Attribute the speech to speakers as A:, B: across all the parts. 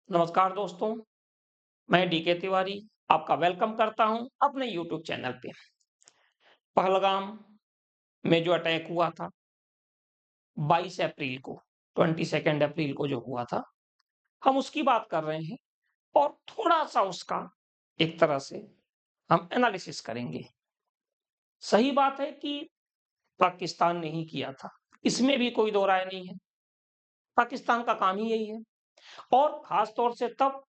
A: नमस्कार दोस्तों, मैं डीके तिवारी आपका वेलकम करता हूं अपने यूट्यूब चैनल पे। पहलगाम में जो अटैक हुआ था 22 अप्रैल को, 22 अप्रैल को जो हुआ था, हम उसकी बात कर रहे हैं और थोड़ा-सा उसका एक तरह से हम एनालिसिस करेंगे। सही बात है कि पाकिस्तान ने ही किया था, इसमें भी कोई दो राय नहीं है। पाकिस्तान का काम ही यही है और खास तौर से तब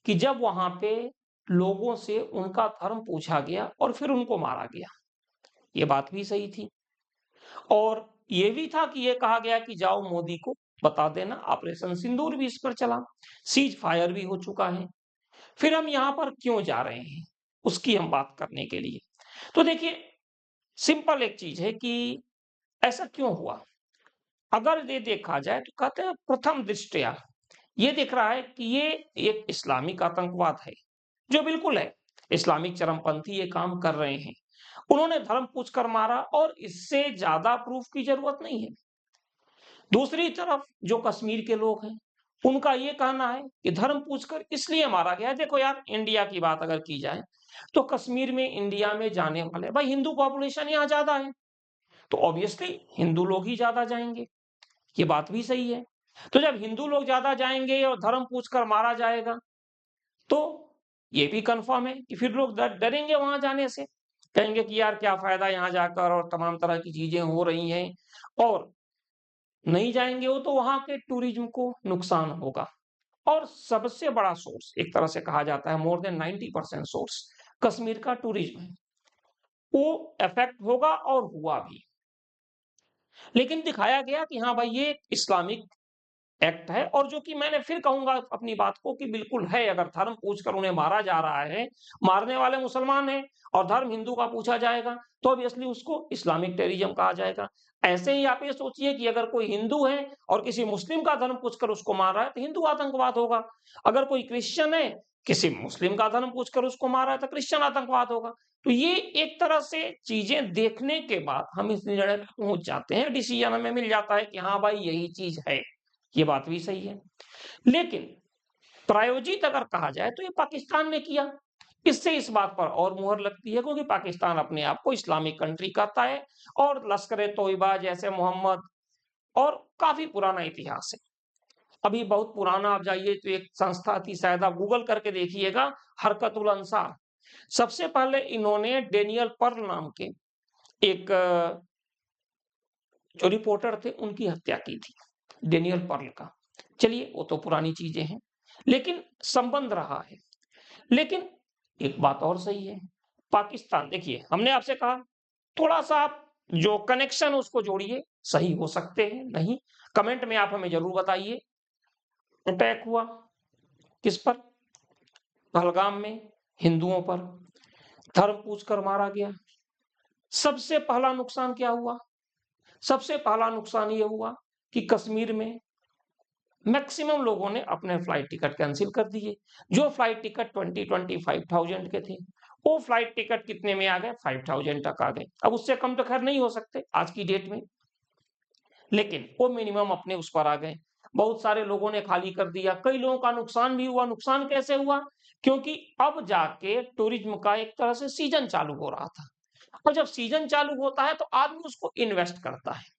A: कि जब वहां पे लोगों से उनका धर्म पूछा गया और फिर उनको मारा गया। ये बात भी सही थी और ये भी था कि ये कहा गया कि जाओ मोदी को बता देना। ऑपरेशन सिंदूर भी इस पर चला, सीज फायर भी हो चुका है। फिर हम यहाँ पर क्यों जा रहे हैं उसकी हम बात करने के लिए। तो देखिए, सिंपल एक चीज है कि ऐसा क्यों हुआ। अगर ये देखा जाए तो कहते हैं प्रथम दृष्टया ये दिख रहा है कि ये एक इस्लामिक आतंकवाद है, जो बिल्कुल है। इस्लामिक चरमपंथी ये काम कर रहे हैं। उन्होंने धर्म पूछकर मारा और इससे ज्यादा प्रूफ की जरूरत नहीं है। दूसरी तरफ जो कश्मीर के लोग हैं, उनका ये कहना है कि धर्म पूछकर इसलिए मारा गया है। देखो यार, इंडिया की बात अगर की जाए तो कश्मीर में, इंडिया में जाने वाले भाई हिंदू पॉपुलेशन यहाँ ज्यादा है, तो ऑब्वियसली हिंदू लोग ही ज्यादा जाएंगे। ये बात भी सही है। तो जब हिंदू लोग ज्यादा जाएंगे और धर्म पूछकर मारा जाएगा, तो ये भी कंफर्म है कि फिर लोग डरेंगे वहां जाने से। कहेंगे कि यार क्या फायदा यहाँ जाकर, और तमाम तरह की चीजें हो रही हैं और नहीं जाएंगे वो, तो वहां के टूरिज्म को नुकसान होगा। और सबसे बड़ा सोर्स एक तरह से कहा जाता है, मोर देन 90% सोर्स कश्मीर का टूरिज्म है। वो इफेक्ट होगा और हुआ भी। लेकिन दिखाया गया कि हाँ भाई ये इस्लामिक एक्ट है, और जो कि मैंने फिर कहूंगा अपनी बात को कि बिल्कुल है। अगर धर्म पूछकर उन्हें मारा जा रहा है, मारने वाले मुसलमान हैं और धर्म हिंदू का पूछा जाएगा, तो ऑब्वियसली उसको इस्लामिक टेररिज्म कहा जाएगा। ऐसे ही आप ये सोचिए कि अगर कोई हिंदू है और किसी मुस्लिम का धर्म पूछकर उसको मार रहा है तो हिंदू आतंकवाद होगा। अगर कोई क्रिश्चियन है, किसी मुस्लिम का धर्म पूछकर उसको मार रहा है तो क्रिश्चियन आतंकवाद होगा। तो ये एक तरह से चीजें देखने के बाद हम इस निर्णय पर पहुंच जाते हैं, डिसीजन हमें मिल जाता है कि हाँ भाई यही चीज है। ये बात भी सही है। लेकिन प्रायोजित अगर कहा जाए तो ये पाकिस्तान ने किया। इससे इस बात पर और मुहर लगती है, क्योंकि पाकिस्तान अपने आप को इस्लामिक कंट्री कहता है और लश्कर ए तोयबा जैसे मोहम्मद, और काफी पुराना इतिहास है। अभी बहुत पुराना आप जाइए तो एक संस्था थी, शायद आप गूगल करके देखिएगा, हरकतुल अंसार। सबसे पहले इन्होंने डेनियल पर्ल नाम के एक जो रिपोर्टर थे उनकी हत्या की थी, डेनियल पर्ल का। चलिए वो तो पुरानी चीजें हैं, लेकिन संबंध रहा है। लेकिन एक बात और सही है, पाकिस्तान देखिए, हमने आपसे कहा थोड़ा सा आप जो कनेक्शन उसको जोड़िए, सही हो सकते हैं नहीं, कमेंट में आप हमें जरूर बताइए। अटैक हुआ किस पर? पहलगाम में हिंदुओं पर, धर्म पूछकर मारा गया। सबसे पहला नुकसान क्या हुआ? सबसे पहला नुकसान ये हुआ कि कश्मीर में मैक्सिमम लोगों ने अपने फ्लाइट टिकट कैंसिल कर दिए। जो फ्लाइट टिकट 20-25,000 के थे, वो फ्लाइट टिकट कितने में आ गए? 5,000 तक आ गए। अब उससे कम तो खैर नहीं हो सकते आज की डेट में, लेकिन वो मिनिमम अपने उस पर आ गए। बहुत सारे लोगों ने खाली कर दिया, कई लोगों का नुकसान भी हुआ। नुकसान कैसे हुआ? क्योंकि अब जाके टूरिज्म का एक तरह से सीजन चालू हो रहा था, और जब सीजन चालू होता है तो आदमी उसको इन्वेस्ट करता है।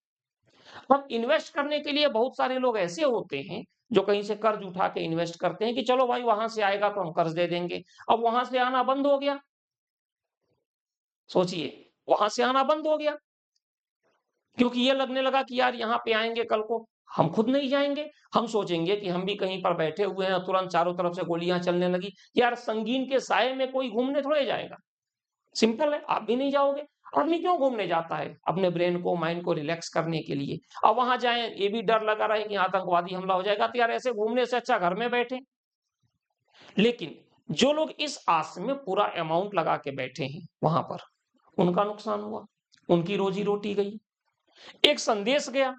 A: अब इन्वेस्ट करने के लिए बहुत सारे लोग ऐसे होते हैं जो कहीं से कर्ज उठा के इन्वेस्ट करते हैं कि चलो भाई वहां से आएगा तो हम कर्ज दे देंगे। अब वहां से आना बंद हो गया, सोचिए, वहां से आना बंद हो गया क्योंकि ये लगने लगा कि यार यहाँ पे आएंगे कल को, हम खुद नहीं जाएंगे। हम सोचेंगे कि हम भी कहीं पर बैठे हुए हैं, तुरंत चारों तरफ से गोलियां चलने लगी। यार संगीन के साए में कोई घूमने थोड़े जाएगा, सिंपल है, आप भी नहीं जाओगे। आदमी क्यों घूमने जाता है? अपने ब्रेन को, माइंड को रिलैक्स करने के लिए। अब वहां जाए ये भी डर लगा रहे कि आतंकवादी हमला हो जाएगा, तो यार ऐसे घूमने से अच्छा घर में बैठे। लेकिन जो लोग इस आस में पूरा अमाउंट लगा के बैठे हैं वहां पर, उनका नुकसान हुआ, उनकी रोजी रोटी गई। एक संदेश गया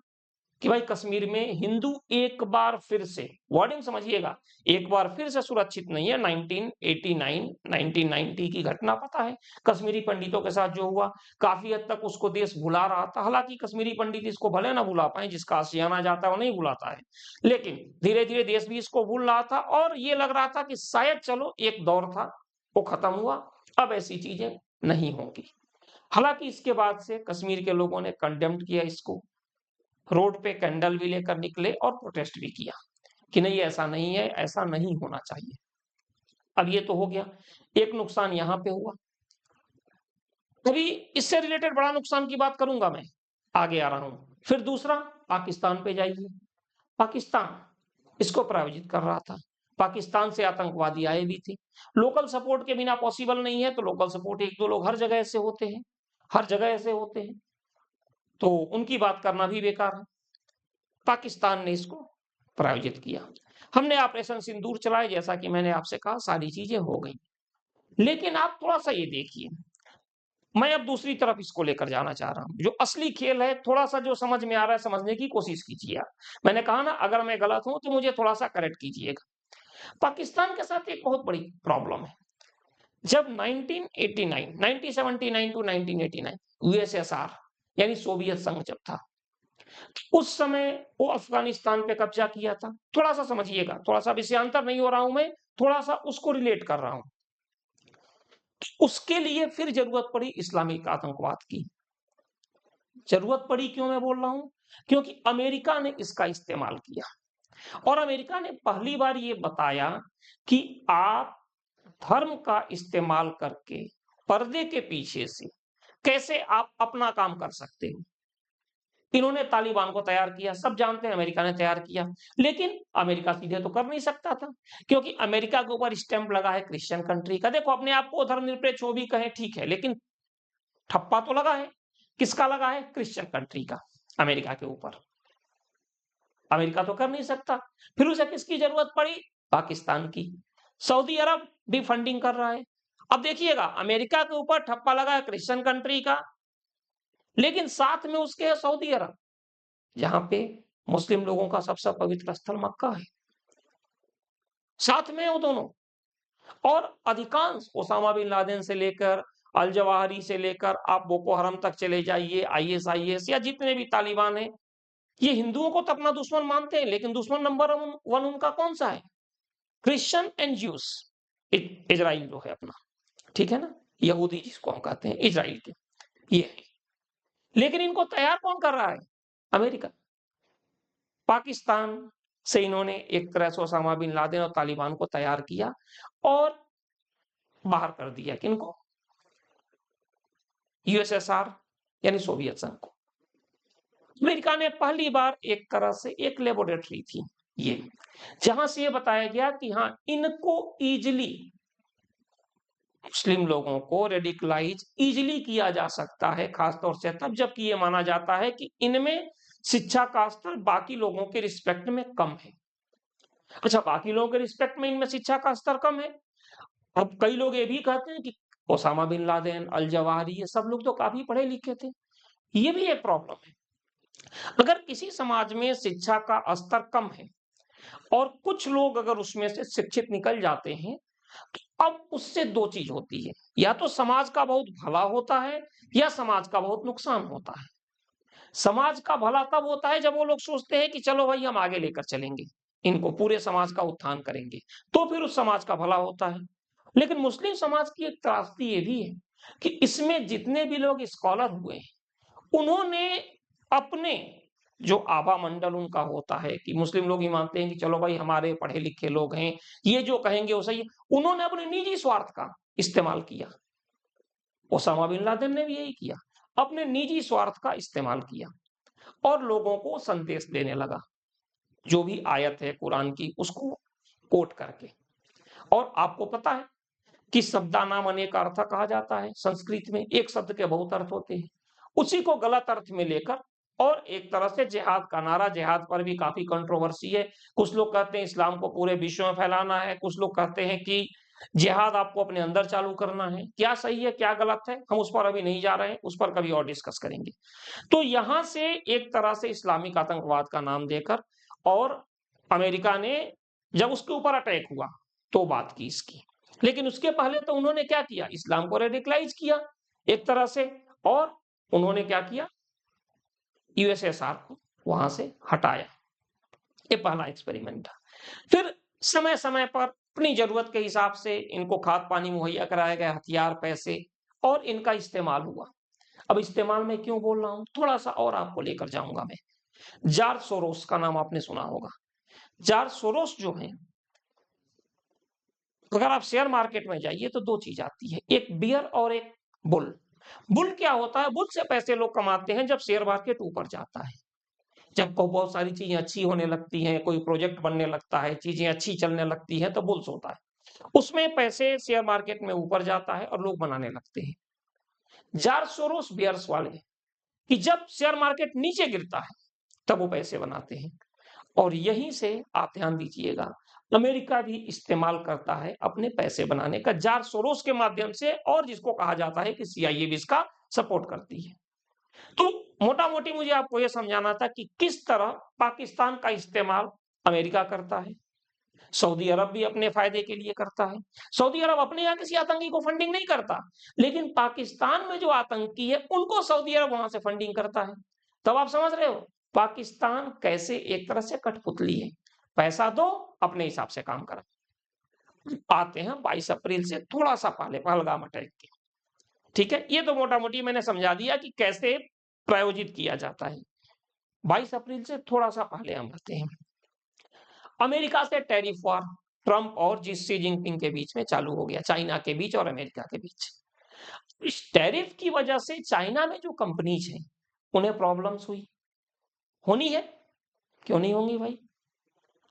A: कि भाई कश्मीर में हिंदू एक बार फिर से, वर्डिंग समझिएगा, एक बार फिर से सुरक्षित नहीं है। 1989 1990 की घटना पता है, कश्मीरी पंडितों के साथ जो हुआ, काफी हद तक उसको देश भुला रहा था। हालांकि कश्मीरी पंडित इसको भले ना भुला पाए, जिसका आशियाना जाता है वो नहीं भुलाता है, लेकिन धीरे धीरे देश भी इसको भूल रहा था और ये लग रहा था कि शायद चलो एक दौर था वो खत्म हुआ, अब ऐसी चीजें नहीं होंगी। हालांकि इसके बाद से कश्मीर के लोगों ने कंडेम्ड किया इसको, रोड पे कैंडल भी लेकर निकले और प्रोटेस्ट भी किया कि नहीं ऐसा नहीं है, ऐसा नहीं होना चाहिए। अब ये तो हो गया, एक नुकसान यहां पे हुआ। अभी इससे रिलेटेड बड़ा नुकसान की बात करूंगा मैं, आगे आ रहा हूं। फिर दूसरा, पाकिस्तान पे जाइए। पाकिस्तान इसको प्रायोजित कर रहा था, पाकिस्तान से आतंकवादी आए भी थे। लोकल सपोर्ट के बिना पॉसिबल नहीं है, तो लोकल सपोर्ट एक दो लोग हर जगह ऐसे होते हैं, हर जगह ऐसे होते हैं, तो उनकी बात करना भी बेकार है। पाकिस्तान ने इसको प्रायोजित किया, हमने ऑपरेशन सिंदूर चलाए, जैसा कि मैंने आपसे कहा सारी चीजें हो गई। लेकिन आप थोड़ा सा ये देखिए, मैं अब दूसरी तरफ इसको लेकर जाना चाह रहा हूं, जो असली खेल है, थोड़ा सा जो समझ में आ रहा है समझने की कोशिश कीजिए आप। मैंने कहा ना, अगर मैं गलत हूं तो मुझे थोड़ा सा करेक्ट कीजिएगा। पाकिस्तान के साथ एक बहुत बड़ी प्रॉब्लम है। जब 1989 1979 टू 1989 यूएसएसआर यानी सोवियत संघ जब था, उस समय वो अफगानिस्तान पे कब्जा किया था। थोड़ा सा समझिएगा, थोड़ा सा विषयांतर नहीं हो रहा हूं मैं, थोड़ा सा उसको रिलेट कर रहा हूं। उसके लिए फिर जरूरत पड़ी इस्लामिक आतंकवाद की। जरूरत पड़ी क्यों मैं बोल रहा हूं? क्योंकि अमेरिका ने इसका इस्तेमाल किया, और अमेरिका ने पहली बार ये बताया कि आप धर्म का इस्तेमाल करके पर्दे के पीछे से कैसे आप अपना काम कर सकते हो। इन्होंने तालिबान को तैयार किया, सब जानते हैं अमेरिका ने तैयार किया, लेकिन अमेरिका सीधे तो कर नहीं सकता था, क्योंकि अमेरिका के ऊपर स्टैंप लगा है क्रिश्चियन कंट्री का। देखो, अपने आप को धर्मनिरपेक्ष हो भी कहें ठीक है, लेकिन ठप्पा तो लगा है, किसका लगा है? क्रिश्चियन कंट्री का, अमेरिका के ऊपर। अमेरिका तो कर नहीं सकता, फिर उसे किसकी जरूरत पड़ी? पाकिस्तान की। सऊदी अरब भी फंडिंग कर रहा है। अब देखिएगा, अमेरिका के ऊपर ठप्पा लगा है क्रिश्चियन कंट्री का, लेकिन साथ में उसके है सऊदी अरब, जहां पे मुस्लिम लोगों का सबसे पवित्र स्थल मक्का है, साथ में वो दोनों। और अधिकांश ओसामा बिन लादेन से लेकर अल जवाहिरी से लेकर आप बोको हरम तक चले जाइए, आईएसआईएस या जितने भी तालिबान है, ये हिंदुओं को तो अपना दुश्मन मानते हैं, लेकिन दुश्मन नंबर वन उनका कौन सा है? क्रिश्चियन एंड ज्यूस, इजराइल जो है अपना, ठीक है ना, यहूदी जिसको हम कहते हैं, इजराइल के ये है। लेकिन इनको तैयार कौन कर रहा है? अमेरिका। पाकिस्तान से इन्होंने एक तरह से ओसामा बिन लादेन और तालिबान को तैयार किया और बाहर कर दिया किनको? यूएसएसआर यानी सोवियत संघ को। अमेरिका ने पहली बार एक तरह से एक लेबोरेटरी थी ये, जहां से ये बताया गया कि हाँ, इनको इजिली, मुस्लिम लोगों को रेडिकलाइज इजिली किया जा सकता है, खासतौर से तब जबकि ये माना जाता है कि इनमें शिक्षा का स्तर बाकी लोगों के रिस्पेक्ट में कम है। अच्छा, बाकी लोगों के रिस्पेक्ट में इनमें शिक्षा का स्तर कम है। अब कई लोग ये भी कहते हैं कि Osama bin Laden, al Zawahiri, ये सब लोग तो काफी पढ़े लिखे थे। ये भी एक प्रॉब्लम है। अगर किसी समाज में शिक्षा का स्तर कम है और कुछ लोग अगर उसमें से शिक्षित निकल जाते हैं, तो अब उससे दो चीज होती है, या तो समाज का बहुत भला होता है या समाज का बहुत नुकसान होता है। समाज का भला तब होता है जब वो लोग सोचते हैं कि चलो भाई हम आगे लेकर चलेंगे, इनको पूरे समाज का उत्थान करेंगे, तो फिर उस समाज का भला होता है। लेकिन मुस्लिम समाज की एक त्रासदी ये भी है कि इसमें जितने भी लोग स्कॉलर हुए हैं, उन्होंने अपने जो आभा मंडल उनका होता है कि मुस्लिम लोग ही मानते हैं कि चलो भाई हमारे पढ़े लिखे लोग हैं, ये जो कहेंगे वो सही है, उन्होंने अपने निजी स्वार्थ का इस्तेमाल किया। ओसामा बिन लादेन ने भी यही किया, अपने निजी स्वार्थ का इस्तेमाल किया और लोगों को संदेश देने लगा, जो भी आयत है कुरान की उसको कोट करके। और आपको पता है कि शब्दानाम अनेक अर्थ कहा जाता है, संस्कृत में एक शब्द के बहुत अर्थ होते हैं, उसी को गलत अर्थ में लेकर और एक तरह से जिहाद का नारा, जिहाद पर भी काफी कंट्रोवर्सी है। कुछ लोग कहते हैं इस्लाम को पूरे विश्व में फैलाना है, कुछ लोग कहते हैं कि जिहाद आपको अपने अंदर चालू करना है। क्या सही है, क्या गलत है, हम उस पर अभी नहीं जा रहे हैं, उस पर कभी और डिस्कस करेंगे। तो यहां से एक तरह से इस्लामिक आतंकवाद का नाम देकर, और अमेरिका ने जब उसके ऊपर अटैक हुआ तो बात की इसकी। लेकिन उसके पहले तो उन्होंने क्या किया, इस्लाम को रेडिकलाइज किया एक तरह से, और उन्होंने क्या किया, यूएसएसआर को वहां से हटाया। ये पहला एक्सपेरिमेंट था। फिर समय समय पर अपनी जरूरत के हिसाब से इनको खाद पानी मुहैया कराया गया, हथियार, पैसे, और इनका इस्तेमाल हुआ। अब इस्तेमाल में क्यों बोल रहा हूं, थोड़ा सा और आपको लेकर जाऊंगा मैं। जॉर्ज सोरोस का नाम आपने सुना होगा। जॉर्ज सोरोस जो है, अगर आप शेयर मार्केट में जाइए तो दो चीज आती है, एक बियर और एक बुल। बुल क्या होता है, बुल से पैसे लोग कमाते हैं जब शेयर मार्केट ऊपर जाता है, जब बहुत सारी चीजें अच्छी होने लगती हैं, कोई प्रोजेक्ट बनने लगता है, चीजें अच्छी चलने लगती हैं, तो बुल्स होता है। उसमें पैसे शेयर मार्केट में ऊपर जाता है और लोग बनाने लगते हैं। जॉर्ज सोरोस बियर्स वाले, कि जब शेयर मार्केट नीचे गिरता है तब वो पैसे बनाते हैं। और यहीं से आप ध्यान दीजिएगा, अमेरिका भी इस्तेमाल करता है अपने पैसे बनाने का, जॉर्ज सोरोस के माध्यम से, और जिसको कहा जाता है कि सीआईए भी इसका सपोर्ट करती है। तो मोटा मोटी मुझे आपको यह समझाना था कि किस तरह पाकिस्तान का इस्तेमाल अमेरिका करता है। सऊदी अरब भी अपने फायदे के लिए करता है। सऊदी अरब अपने यहाँ किसी आतंकी को फंडिंग नहीं करता, लेकिन पाकिस्तान में जो आतंकी है उनको सऊदी अरब वहां से फंडिंग करता है। तब आप समझ रहे हो पाकिस्तान कैसे एक तरह से कठपुतली है, पैसा दो, अपने हिसाब से काम करो। आते हैं 22 अप्रैल से थोड़ा सा पहले पहलगाम अटैक के। ठीक है, ये तो मोटा मोटी मैंने समझा दिया कि कैसे प्रायोजित किया जाता है। 22 अप्रैल से थोड़ा सा पहले हम आते हैं। अमेरिका से टैरिफ वॉर ट्रंप और शी जिनपिंग के बीच में चालू हो गया, चाइना के बीच और अमेरिका के बीच। इस टैरिफ की वजह से चाइना में जो कंपनीज हैं उन्हें प्रॉब्लम्स हुई, होनी है, क्यों नहीं होंगी भाई।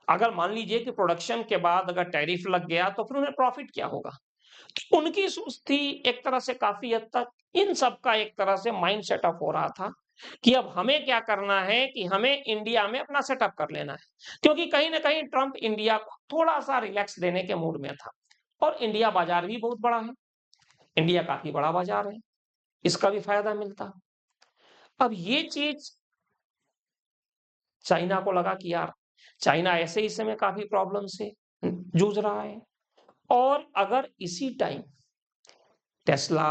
A: अगर मान लीजिए कि प्रोडक्शन के बाद अगर टैरिफ लग गया तो फिर उन्हें प्रॉफिट क्या होगा। तो उनकी सोच थी एक तरह से, काफी हद तक इन सब का एक तरह से माइंड सेटअप हो रहा था कि अब हमें क्या करना है कि हमें इंडिया में अपना सेटअप कर लेना है, क्योंकि कहीं ना कहीं ट्रंप इंडिया को थोड़ा सा रिलैक्स देने के मूड में था। और इंडिया बाजार भी बहुत बड़ा है, इंडिया काफी बड़ा बाजार है, इसका भी फायदा मिलता। अब ये चीज चाइना को लगा कि यार चाइना ऐसे ही समय काफी प्रॉब्लम से जूझ रहा है, और अगर इसी टाइम टेस्ला,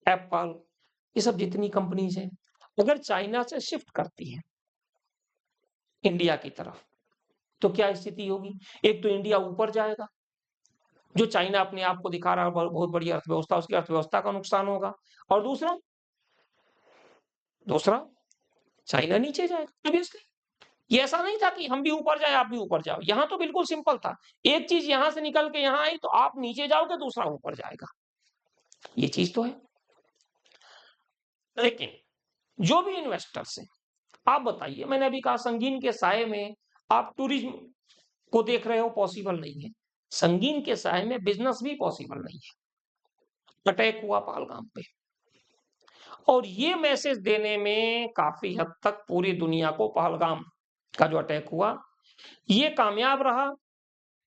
A: एप्पल, ये सब जितनी कंपनीज हैं अगर चाइना से शिफ्ट करती हैं इंडिया की तरफ, तो क्या स्थिति होगी। एक तो इंडिया ऊपर जाएगा, जो चाइना अपने आप को दिखा रहा है बहुत बड़ी अर्थव्यवस्था, उसकी अर्थव्यवस्था का नुकसान होगा। और दूसरा दूसरा चाइना नीचे जाएगा ऑब्वियसली। ये ऐसा नहीं था कि हम भी ऊपर जाए आप भी ऊपर जाओ, यहां तो बिल्कुल सिंपल था, एक चीज यहां से निकल के यहां आई तो आप नीचे जाओगे, दूसरा ऊपर जाएगा, ये चीज तो है। लेकिन जो भी इन्वेस्टर्स हैं, आप बताइए, मैंने अभी कहा संगीन के साये में आप टूरिज्म को देख रहे हो, पॉसिबल नहीं है। संगीन के साये में बिजनेस भी पॉसिबल नहीं है। अटैक हुआ पहलगाम पे, और ये मैसेज देने में काफी हद तक पूरी दुनिया को पहलगाम का जो अटैक हुआ ये कामयाब रहा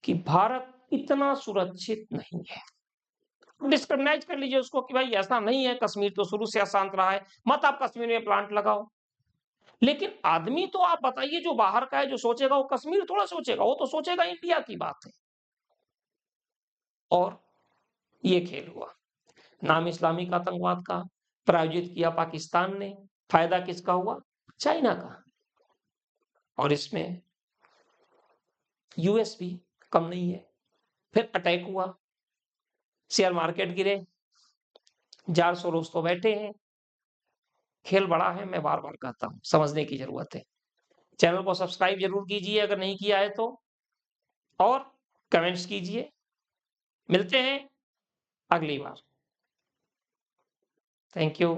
A: कि भारत इतना सुरक्षित नहीं है। डिस्क्रिमिनाइज कर लीजिए उसको कि भाई ऐसा नहीं है, कश्मीर तो शुरू से अशांत रहा है, मत आप कश्मीर में प्लांट लगाओ। लेकिन आदमी तो आप बताइए जो बाहर का है, जो सोचेगा वो कश्मीर थोड़ा सोचेगा, वो तो सोचेगा इंडिया की बात है। और ये खेल हुआ, नाम इस्लामिक आतंकवाद का, प्रायोजित किया पाकिस्तान ने, फायदा किसका हुआ, चाइना का। और इसमें यूएस भी कम नहीं है। फिर अटैक हुआ, शेयर मार्केट गिरे, जार सोरोस तो बैठे हैं। खेल बड़ा है, मैं बार बार कहता हूं, समझने की जरूरत है। चैनल को सब्सक्राइब जरूर कीजिए अगर नहीं किया है तो, और कमेंट्स कीजिए। मिलते हैं अगली बार। Thank you.